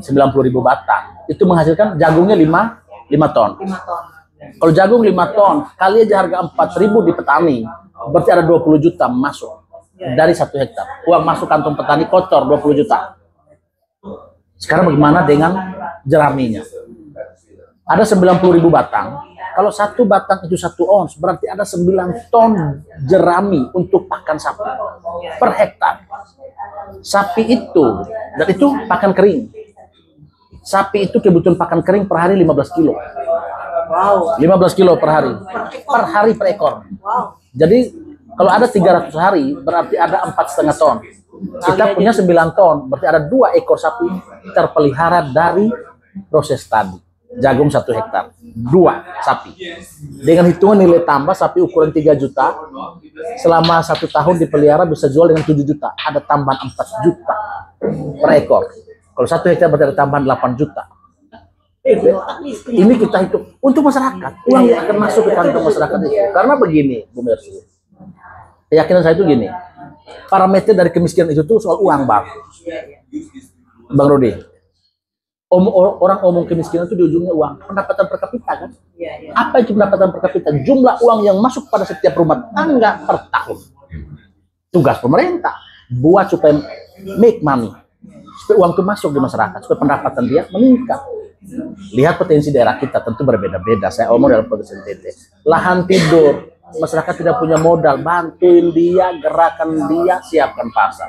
90.000 batang. Itu menghasilkan jagungnya 5 ton. 5 ton. Kalau jagung 5 ton, kali aja harga 4.000 di petani, berarti ada 20 juta masuk dari 1 hektar. Uang masuk kantong petani kotor 20 juta. Sekarang bagaimana dengan jeraminya? Ada 90.000 batang. Kalau 1 batang itu 1 ons, berarti ada 9 ton jerami untuk pakan sapi per hektar. Sapi itu, dan itu pakan kering. Sapi itu kebutuhan pakan kering per hari 15 kilo. Wow. 15 kilo per hari. Per hari per ekor. Wow. Jadi kalau ada 300 hari, berarti ada 4,5 ton. Kita punya 9 ton, berarti ada 2 ekor sapi terpelihara dari proses tadi. Jagung 1 hektar, 2 sapi. Dengan hitungan nilai tambah sapi ukuran 3 juta, selama 1 tahun dipelihara bisa jual dengan 7 juta. Ada tambahan 4 juta per ekor. Kalau 1 hektar berarti ada tambahan 8 juta. Ini kita hitung untuk masyarakat. Uang yang akan masuk ke kantong masyarakat itu. Karena begini, Bu Mercy. Keyakinan saya itu gini. Parameter dari kemiskinan itu tuh soal uang, Bang. Bang Rudi. Orang omong kemiskinan itu di ujungnya uang. Pendapatan per kapita kan? Apa itu pendapatan per kapita? Jumlah uang yang masuk pada setiap rumah tangga per tahun. Tugas pemerintah buat supaya make money. Supaya uang itu masuk di masyarakat, supaya pendapatan dia meningkat. Lihat potensi daerah kita tentu berbeda-beda. Saya omong dalam potensi NTT. Lahan tidur, masyarakat tidak punya modal, bantuin dia, gerakan dia, siapkan pasar.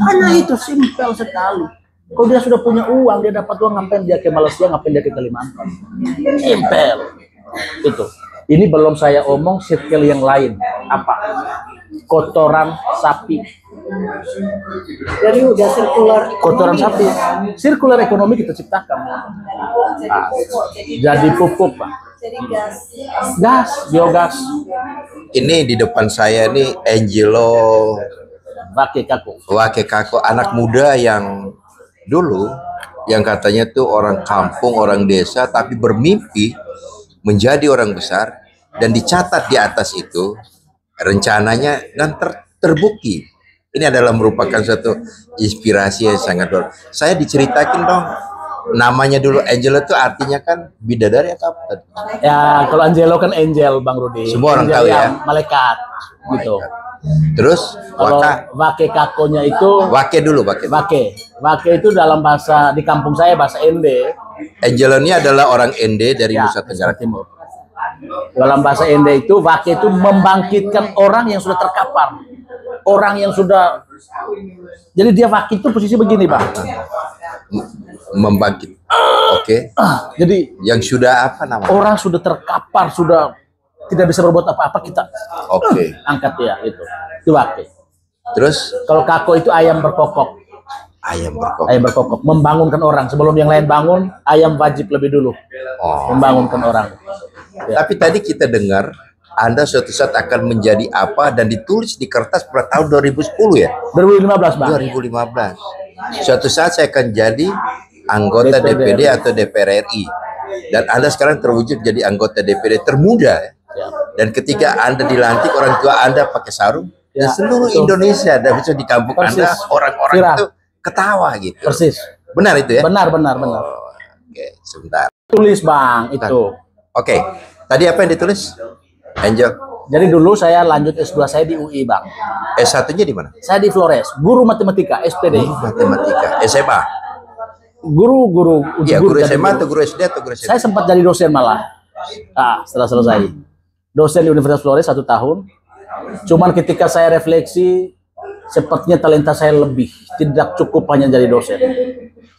Hanya itu simpel sekali. Kalau dia sudah punya uang, dia dapat uang, ngapain dia ke Malaysia, ngapain dia ke Kalimantan? Simpel. Itu. Ini belum saya omong circle yang lain. Apa? Kotoran sapi. Jadi udah sirkular Kotoran sapi. Sirkular ekonomi kita ciptakan. Jadi pupuk, Pak. Jadi gas. Gas, biogas. Ini di depan saya nih Angelo Wakekako, anak muda yang dulu yang katanya tuh orang kampung, orang desa, tapi bermimpi menjadi orang besar, dan dicatat di atas itu rencananya dan terbukti. Ini adalah merupakan suatu inspirasi yang sangat luar. Saya diceritakan dong, namanya dulu Angelo itu artinya kan bidadari atau apa? Ya, kalau Angelo kan angel, Bang Rudi. Semua orang Angel tahu ya. Malaikat, gitu. Terus Kalau Wakekakonya itu Wake dulu, Wake. Wake itu dalam bahasa di kampung saya bahasa Ende. Angelo ini adalah orang Ende dari Ya, Nusa Tenggara Timur. Dalam bahasa Ende itu Wake itu membangkitkan orang yang sudah terkapar. Orang yang sudah, jadi dia Wake itu posisi begini, Bang. Membangkit. Oke. Jadi yang sudah apa namanya? orang sudah terkapar, sudah tidak bisa berbuat apa-apa, kita Oke. angkat dia itu. Itu Wake. Terus Kalau Kako itu ayam berkokok. ayam berkokok. Ayam berkokok, membangunkan orang. Sebelum yang lain bangun, ayam wajib lebih dulu Oh. membangunkan orang. Ya. Tapi tadi kita dengar Anda suatu saat akan menjadi apa dan ditulis di kertas pada tahun 2010 ya? 2015, Bang. 2015. Suatu saat saya akan jadi anggota DPD atau DPR RI. Dan Anda sekarang terwujud jadi anggota DPD termuda. Ya. Dan ketika Anda dilantik, orang tua Anda pakai sarung. Ya, Dan seluruh betul. Indonesia dan bisa di kampung Persis. Anda orang-orang Viral. itu ketawa gitu. Persis. Benar itu ya? Benar. Oh, oke, sebentar. Tulis, Bang, itu. Oke. Tadi apa yang ditulis? Angel. Jadi dulu saya lanjut S2 saya di UI, Bang. S1-nya di mana? Saya di Flores, guru matematika, SPD. Matematika. SMA. Guru. Iya, guru jadi SMA atau guru SD atau guru SMP? Saya sempat jadi dosen malah. Setelah selesai. Dosen di Universitas Flores 1 tahun. Cuman ketika saya refleksi, sepertinya talenta saya lebih. Tidak cukup hanya jadi dosen.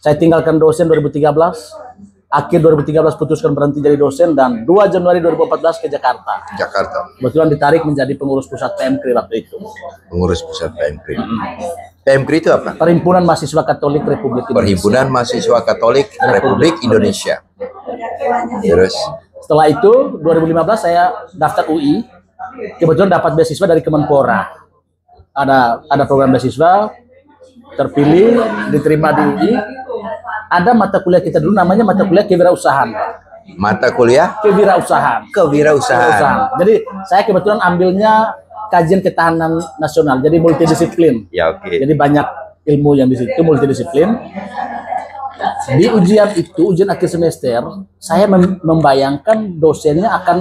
Saya tinggalkan dosen 2013. Akhir 2013 putuskan berhenti jadi dosen, dan 2 Januari 2014 ke Jakarta. Jakarta. Kebetulan ditarik menjadi pengurus pusat PMKRI waktu itu. Pengurus pusat PMKRI. PMKRI itu apa? Perhimpunan Mahasiswa Katolik Republik Indonesia. Perhimpunan Mahasiswa Katolik Republik Indonesia. Terus Setelah itu 2015 saya daftar UI. Kebetulan dapat beasiswa dari Kemenpora. Ada program beasiswa, terpilih, diterima di UI. Ada mata kuliah kita dulu namanya mata kuliah kewirausahaan. mata kuliah Kewirausahaan. kewirausahaan. Jadi saya kebetulan ambilnya kajian ketahanan nasional, jadi multidisiplin. Ya, oke. Jadi banyak ilmu yang di situ, multidisiplin. Di ujian itu, ujian akhir semester, saya membayangkan dosennya akan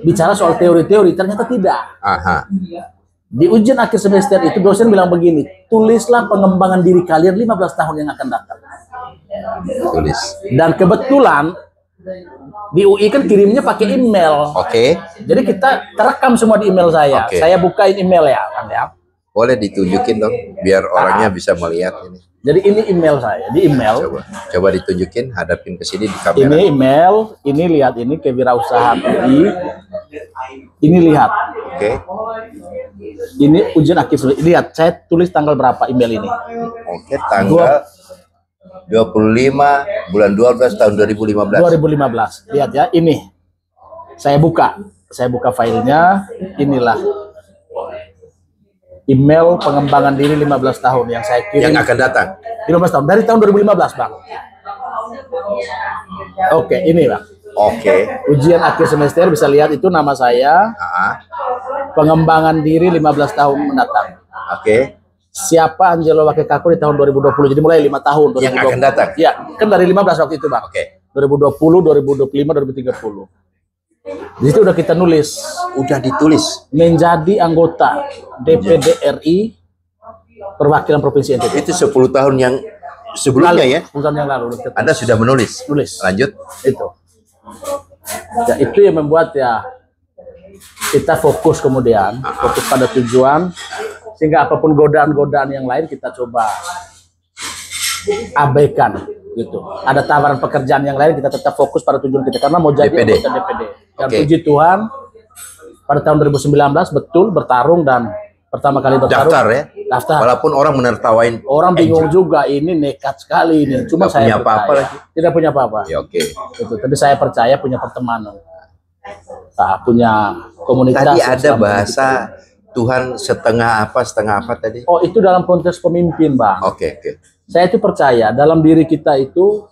bicara soal teori-teori, ternyata tidak. Aha. Di ujian akhir semester itu dosen bilang begini, tulislah pengembangan diri kalian 15 tahun yang akan datang. Tulis. Dan kebetulan di UI kan kirimnya pakai email. Oke. Jadi kita terekam semua di email saya. Oke. Saya bukain email ya, kan ya. Boleh ditunjukin dong, biar orangnya bisa melihat ini. Jadi ini email saya, di email. Coba ditunjukin, hadapin ke sini di kamera. Ini email, ini lihat ini kewirausahaan UI. Ini lihat. Oke. Ini ujian akhir semester. Lihat, saya tulis tanggal berapa email ini. Oke, tanggal 25 bulan 12 tahun 2015. 2015. Lihat ya, ini. Saya buka filenya. Inilah email pengembangan diri 15 tahun yang saya kirim. Yang akan datang. 15 tahun dari tahun 2015, Bang. Oke, ini, Bang. Oke. Ujian akhir semester bisa lihat itu nama saya. Pengembangan diri 15 tahun mendatang. Oke. Siapa Angelo Wakekaku di tahun 2020. Jadi mulai 5 tahun 2020. Yang akan datang. Ya, kan dari 15 waktu itu, Bang. Oke. 2020, 2025, 2030. Di situ udah kita nulis. Udah ditulis. Menjadi anggota DPD RI perwakilan provinsi NTT. Itu 10 tahun yang sebelumnya ya. 10 tahun yang lalu. Anda sudah menulis. Nulis. Lanjut. Itu. Ya, itu yang membuat ya kita fokus kemudian, fokus pada tujuan, sehingga apapun godaan-godaan yang lain kita coba abaikan gitu. Ada tawaran pekerjaan yang lain kita tetap fokus pada tujuan kita karena mau jadi DPD. anggota DPD. Dan Oke. puji Tuhan pada tahun 2019 betul bertarung dan pertama kali bertarung. Daftar ya. Daftar. Walaupun orang menertawain. Orang bingung juga ini nekat sekali ini. Cuma Nggak saya punya apa-apa percaya. lagi. Tidak punya apa-apa. Ya, oke. Itu. Tapi saya percaya punya pertemanan. Nah, punya komunitas. Tadi ada Islam bahasa politik. Tuhan setengah apa tadi? Oh, itu dalam konteks pemimpin, Bang. Oke. Saya itu percaya dalam diri kita itu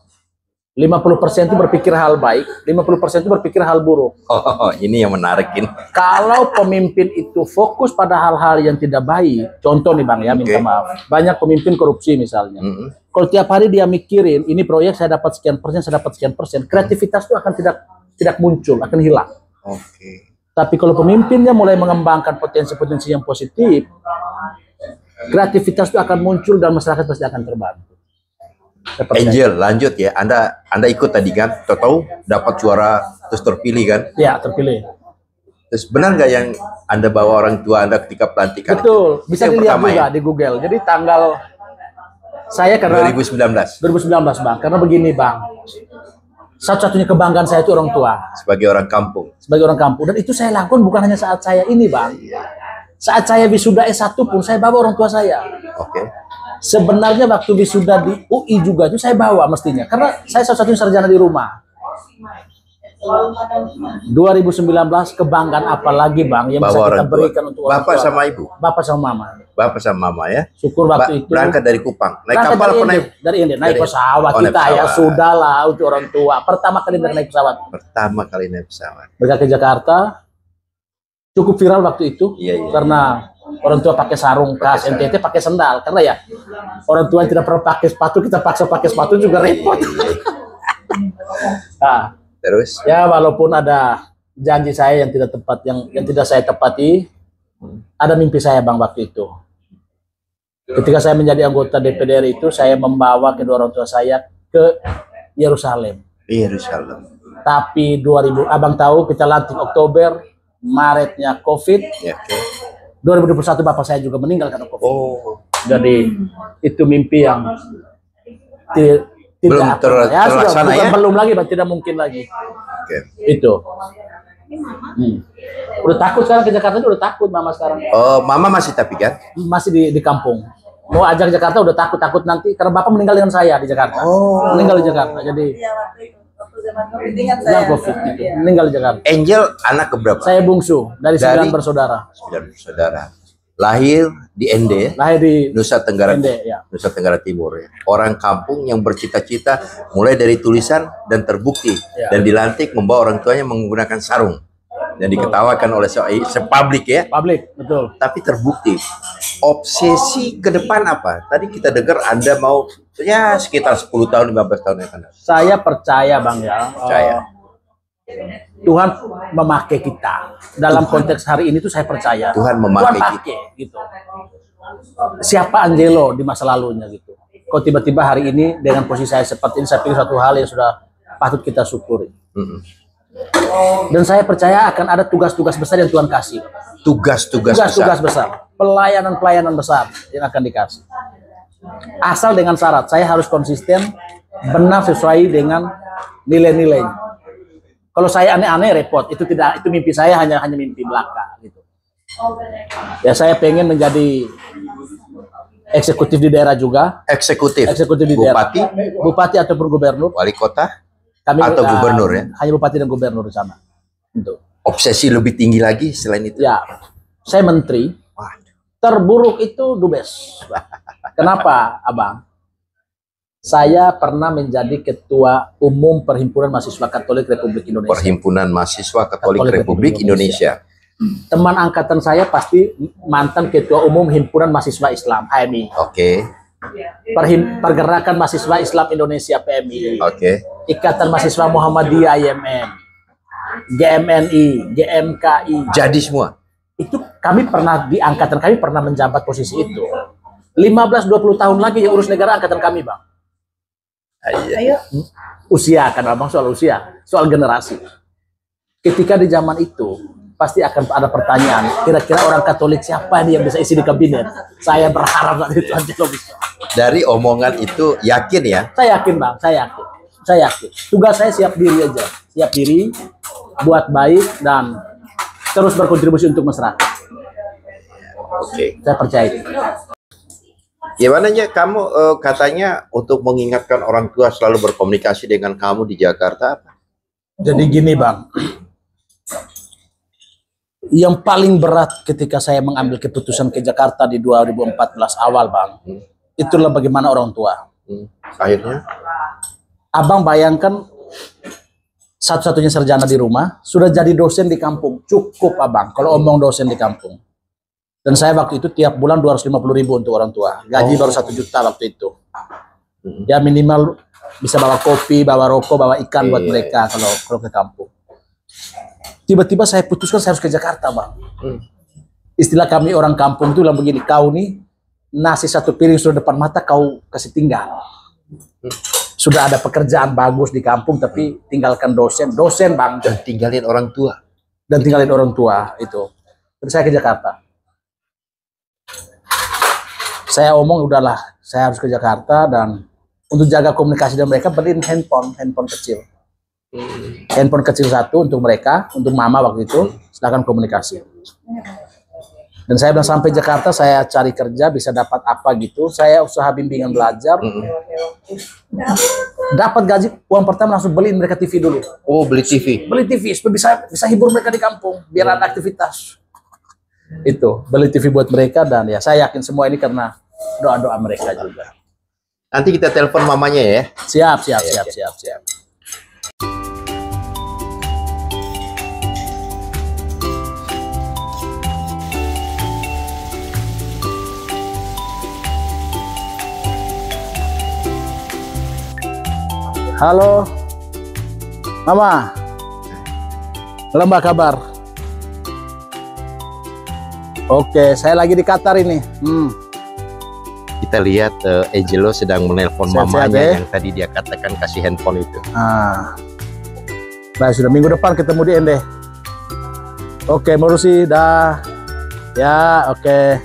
50% itu berpikir hal baik, 50% itu berpikir hal buruk. Oh, ini yang menarik ini. Kalau pemimpin itu fokus pada hal-hal yang tidak baik, contoh nih Bang ya, minta Oke. maaf. Banyak pemimpin korupsi misalnya. Kalau tiap hari dia mikirin, ini proyek saya dapat sekian persen, saya dapat sekian persen, kreativitas itu akan tidak muncul, akan hilang. Oke. Tapi kalau pemimpinnya mulai mengembangkan potensi-potensi yang positif, kreativitas itu akan muncul dan masyarakat pasti akan terbantu. Saya percaya. Angel, lanjut ya. Anda ikut tadi kan? Tahu dapat suara terus terpilih kan? Ya, terpilih. Terus benar nggak yang Anda bawa orang tua Anda ketika pelantikan? Betul, Itu bisa yang dilihat pertama juga ya? di Google. Jadi tanggal saya karena 2019 2019 Bang, karena begini Bang. Satu-satunya kebanggaan saya itu orang tua, sebagai orang kampung. sebagai orang kampung. Dan itu saya lakukan bukan hanya saat saya ini Bang. Saat saya wisuda S1 pun saya bawa orang tua saya. Oke. Sebenarnya waktu wisuda di UI juga itu saya bawa mestinya. Karena saya satu-satunya sarjana di rumah. 2019 kebanggaan apa lagi Bang yang bisa Bawa kita orang tua. berikan untuk orang Bapak tua. sama ibu. Bapak sama mama. Bapak sama mama ya. Syukur waktu itu Berangkat dari Kupang. Naik berangkat kapal dari apa India, naik? dari India, naik Dari- pesawat. Oh, naik Kita ya pesawat. sudah lah untuk orang tua. Pertama kali naik pesawat. Pertama kali naik pesawat. Berangkat ke Jakarta. Cukup viral waktu itu. Iya. Karena orang tua pakai sarung khas NTT, pakai sendal. Karena ya orang tua yang tidak pernah pakai sepatu, kita paksa pakai sepatu juga repot. Nah, Terus? ya walaupun ada janji saya yang tidak tepat, yang tidak saya tepati, ada mimpi saya Bang waktu itu. Ketika saya menjadi anggota DPD RI itu, saya membawa kedua orang tua saya ke Yerusalem. Yerusalem. Tapi 2000, Abang tahu kita lantik Oktober, Maretnya COVID. Ya, oke. 2021 bapak saya juga meninggal karena COVID. Oh. Jadi itu mimpi yang Belum tidak terlaksana bukan ya? belum lagi, Bang, tidak mungkin lagi. Oke. Itu. Udah takut sekarang ke Jakarta, udah takut mama sekarang. Oh, mama masih tapi kan? Masih di kampung. Mau ajak Jakarta udah takut nanti karena bapak meninggal dengan saya di Jakarta. Oh. Meninggal di Jakarta. Jadi Iya, waktu itu. Waktu zaman COVID ingat yang saya. COVID gitu. Iya. Meninggal di Jakarta. Angel anak keberapa? Saya bungsu dari 9 bersaudara. 9 bersaudara. Lahir di Ende, Lahir di Nusa Tenggara Ende, ya. Nusa Tenggara Timur ya. Orang kampung yang bercita-cita mulai dari tulisan dan terbukti Ya. dan dilantik membawa orang tuanya menggunakan sarung yang diketawakan oleh sepublik ya. Publik, betul. Tapi terbukti. Obsesi ke depan apa? Tadi kita dengar Anda mau ya sekitar 10 tahun, 15 tahun yang akan datang. Saya percaya Bang ya. Percaya. Tuhan memakai kita. Dalam konteks hari ini tuh saya percaya. Tuhan memakai kita. Gitu. Siapa Angelo di masa lalunya gitu. Kok tiba-tiba hari ini dengan posisi saya seperti ini, saya pikir suatu hal yang sudah patut kita syukuri. Dan saya percaya akan ada tugas-tugas besar yang Tuhan kasih. Tugas-tugas besar. Pelayanan-pelayanan besar yang akan dikasih. Asal dengan syarat, saya harus konsisten, benar sesuai dengan nilai-nilai. Kalau saya aneh-aneh repot, itu mimpi saya hanya mimpi belaka gitu. Ya saya pengen menjadi eksekutif di daerah juga. Eksekutif di daerah. Bupati ataupun gubernur. Wali kota Kami, atau gubernur ya. Hanya bupati dan gubernur di sana. Gitu. Obsesi lebih tinggi lagi selain itu. Ya, saya menteri. Terburuk itu dubes. Kenapa, Abang? Saya pernah menjadi ketua umum Perhimpunan Mahasiswa Katolik Republik Indonesia. Perhimpunan Mahasiswa Katolik Republik Indonesia. Teman angkatan saya pasti mantan ketua umum Himpunan Mahasiswa Islam HMI. Oke. Pergerakan Mahasiswa Islam Indonesia PMI. Oke. Ikatan Mahasiswa Muhammadiyah IMM. GMNI, GMKI. Jadi semua. Itu kami pernah di angkatan kami pernah menjabat posisi itu. 15-20 tahun lagi yang urus negara angkatan kami, Bang. Ayo. Usia kan, Bang, soal usia, soal generasi. Ketika di zaman itu pasti akan ada pertanyaan, kira-kira orang Katolik siapa nih yang bisa isi di kabinet? Saya berharap itu Angelo bisa. Dari omongan itu yakin ya? Saya yakin, Bang, saya yakin. Tugas saya siap diri aja, siap diri, buat baik dan terus berkontribusi untuk masyarakat. Oke. Saya percaya itu. Gimana ya kamu katanya untuk mengingatkan orang tua selalu berkomunikasi dengan kamu di Jakarta apa? Jadi gini, Bang. Yang paling berat ketika saya mengambil keputusan ke Jakarta di 2014 awal, Bang, itulah bagaimana orang tua. Akhirnya? Abang bayangkan satu-satunya sarjana di rumah, sudah jadi dosen di kampung. Cukup, Abang, kalau omong dosen di kampung. Dan saya waktu itu tiap bulan 250.000 untuk orang tua. Gaji baru 1 juta waktu itu. Ya minimal bisa bawa kopi, bawa rokok, bawa ikan buat mereka kalau ke kampung. Tiba-tiba saya putuskan saya harus ke Jakarta, Bang. Istilah kami orang kampung itu bilang begini, kau nih nasi 1 piring sudah depan mata kau kasih tinggal. Sudah ada pekerjaan bagus di kampung tapi tinggalkan dosen, Bang. Dan tinggalin orang tua. Itu. Terus saya ke Jakarta. Saya omong udahlah, saya harus ke Jakarta dan untuk jaga komunikasi dengan mereka beliin handphone kecil. Handphone kecil 1 untuk mereka, untuk mama waktu itu, silakan komunikasi. Dan saya bilang sampai Jakarta saya cari kerja bisa dapat apa gitu, saya usaha bimbingan belajar. Dapat gaji, uang pertama langsung beliin mereka TV dulu. Oh, beli TV. Beli TV supaya bisa hibur mereka di kampung, biar ada aktivitas. Itu, beli TV buat mereka dan ya saya yakin semua ini karena doa-doa mereka juga. Nanti kita telepon mamanya ya. Siap. Halo, Mama. Halo, Mbak, kabar? Oke, saya lagi di Qatar ini. Kita lihat Angelo sedang menelpon Sehat-sehat, mamanya yang tadi dia katakan kasih handphone itu. Nah, sudah minggu depan ketemu di Ende. Oke, Morusi, dah. Ya, oke.